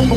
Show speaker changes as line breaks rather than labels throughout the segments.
I'm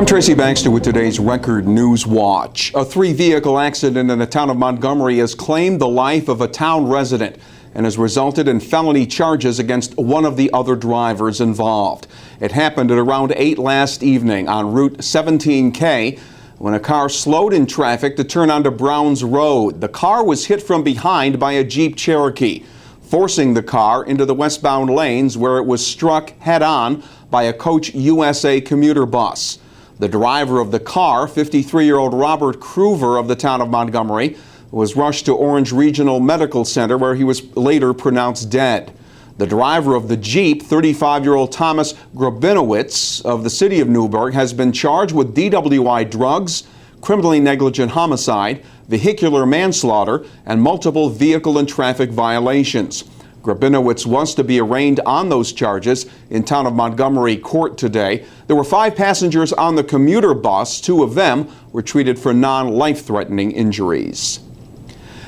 Tracy Baxter with today's Record Newswatch. A three-vehicle accident in the town of Montgomery has claimed the life of a town resident and has resulted in felony charges against one of the other drivers involved. It happened at around 8 last evening on Route 17K when a car slowed in traffic to turn onto Browns Road. The car was hit from behind by a Jeep Cherokee, forcing the car into the westbound lanes where it was struck head-on by a Coach USA commuter bus. The driver of the car, 53-year-old Robert Cruver of the town of Montgomery, was rushed to Orange Regional Medical Center where he was later pronounced dead. The driver of the Jeep, 35-year-old Thomas Grabinowitz of the City of Newburgh, has been charged with DWI-drugs, criminally negligent homicide, vehicular manslaughter, and multiple vehicle and traffic violations. Grabinowitz was to be arraigned on those charges in Town of Montgomery court today. There were 5 passengers on the commuter bus. 2 of them were treated for non-life-threatening injuries.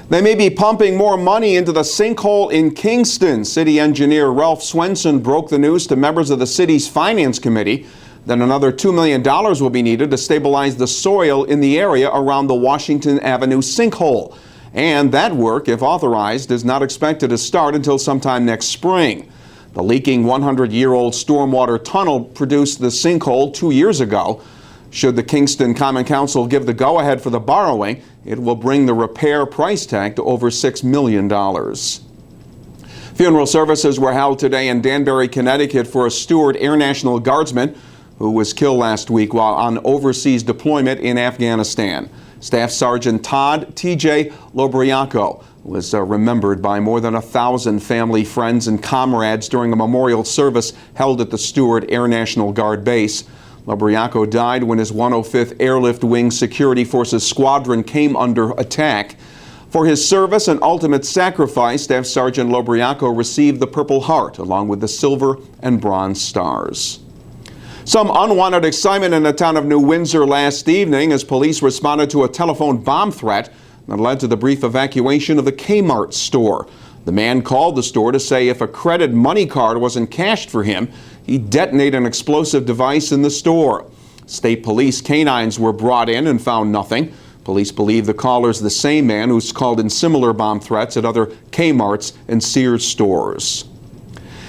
They may be pumping more money into the sinkhole in Kingston. City engineer Ralph Swenson broke the news to members of the city's finance committee that another $2 million will be needed to stabilize the soil in the area around the Washington Avenue sinkhole. And that work, if authorized, is not expected to start until sometime next spring. The leaking 100-year-old stormwater tunnel produced the sinkhole 2 years ago. Should the Kingston Common Council give the go-ahead for the borrowing, it will bring the repair price tag to over $6 million. Funeral services were held today in Danbury, Connecticut for a Stewart Air National Guardsman who was killed last week while on overseas deployment in Afghanistan. Staff Sergeant Todd T.J. Lobriaco was remembered by more than 1,000 family, friends, and comrades during a memorial service held at the Stewart Air National Guard base. Lobriaco died when his 105th Airlift Wing Security Forces squadron came under attack. For his service and ultimate sacrifice, Staff Sergeant Lobriaco received the Purple Heart along with the Silver and Bronze Stars. Some unwanted excitement in the town of New Windsor last evening as police responded to a telephone bomb threat that led to the brief evacuation of the Kmart store. The man called the store to say if a credit money card wasn't cashed for him, he'd detonate an explosive device in the store. State police canines were brought in and found nothing. Police believe the caller's the same man who's called in similar bomb threats at other Kmart's and Sears stores.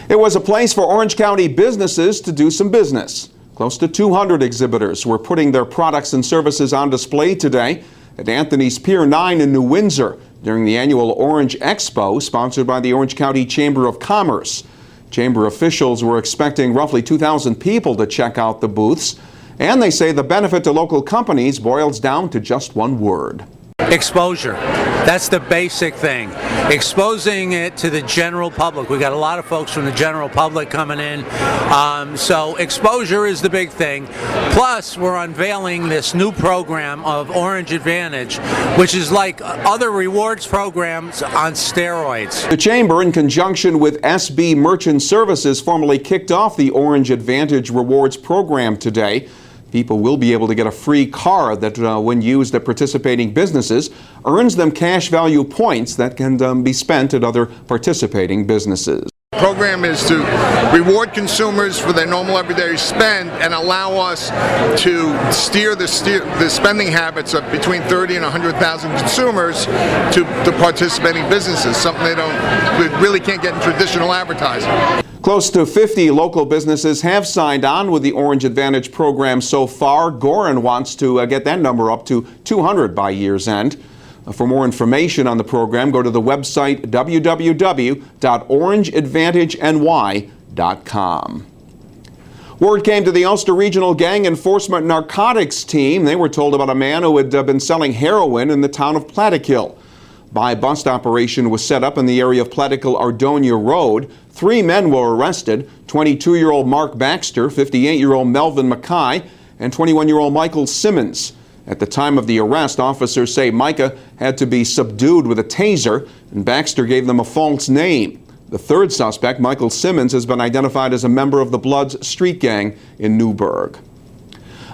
It was a place for Orange County businesses to do some business. Close to 200 exhibitors were putting their products and services on display today at Anthony's Pier 9 in New Windsor during the annual Orange Expo sponsored by the Orange County Chamber of Commerce. Chamber officials were expecting roughly 2,000 people to check out the booths, and they say the benefit to local companies boils down to just one word.
Exposure. That's the basic thing. Exposing it to the general public. We got a lot of folks from the general public coming in. So exposure is the big thing. Plus, we're unveiling this new program of Orange Advantage, which is like other rewards programs on steroids.
The Chamber, in conjunction with SB Merchant Services, formally kicked off the Orange Advantage Rewards program today. People will be able to get a free card that, when used at participating businesses, earns them cash value points that can be spent at other participating businesses.
The program is to reward consumers for their normal everyday spend and allow us to steer the spending habits of between 30 and 100,000 consumers to participating businesses, something they really can't get in traditional advertising.
Close to 50 local businesses have signed on with the Orange Advantage program so far. Gorin wants to get that number up to 200 by year's end. For more information on the program, go to the website www.orangeadvantageny.com. Word came to the Ulster Regional Gang Enforcement Narcotics team. They were told about a man who had been selling heroin in the town of Plattekill. Buy-bust operation was set up in the area of Plattekill-Ardonia Road. 3 men were arrested: 22-year-old Mark Baxter, 58-year-old Melvin Mackay, and 21-year-old Michael Simmons. At the time of the arrest, officers say Micah had to be subdued with a taser, and Baxter gave them a false name. The third suspect, Michael Simmons, has been identified as a member of the Bloods street gang in Newburgh.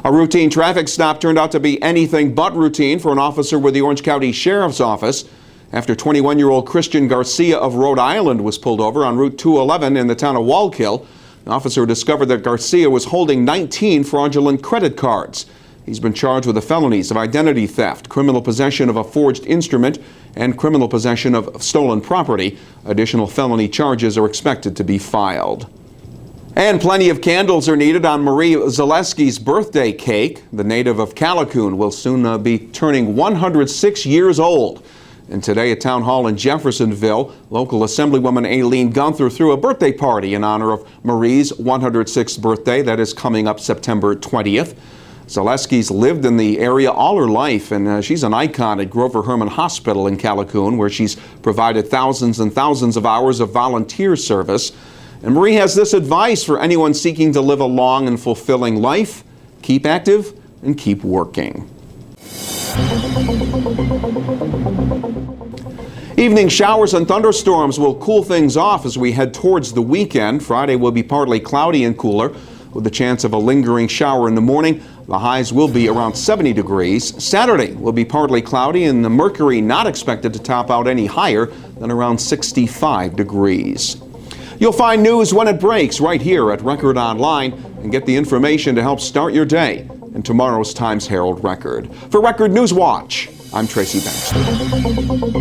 A routine traffic stop turned out to be anything but routine for an officer with the Orange County Sheriff's Office after 21-year-old Christian Garcia of Rhode Island was pulled over on Route 211 in the town of Wallkill. An officer discovered that Garcia was holding 19 fraudulent credit cards. He's been charged with the felonies of identity theft, criminal possession of a forged instrument, and criminal possession of stolen property. Additional felony charges are expected to be filed. And plenty of candles are needed on Marie Zaleski's birthday cake. The native of Callicoon will soon be turning 106 years old. And today at Town Hall in Jeffersonville, local Assemblywoman Aileen Gunther threw a birthday party in honor of Marie's 106th birthday. That is coming up September 20th. Zaleski's lived in the area all her life, and she's an icon at Grover Herman Hospital in Callicoon, where she's provided thousands and thousands of hours of volunteer service. And Marie has this advice for anyone seeking to live a long and fulfilling life: keep active and keep working. Evening showers and thunderstorms will cool things off as we head towards the weekend. Friday will be partly cloudy and cooler, with a chance of a lingering shower in the morning. The highs will be around 70 degrees. Saturday will be partly cloudy, and the mercury not expected to top out any higher than around 65 degrees. You'll find news when it breaks right here at Record Online, and get the information to help start your day in tomorrow's Times Herald Record. For Record Newswatch, I'm Tracy Baxter.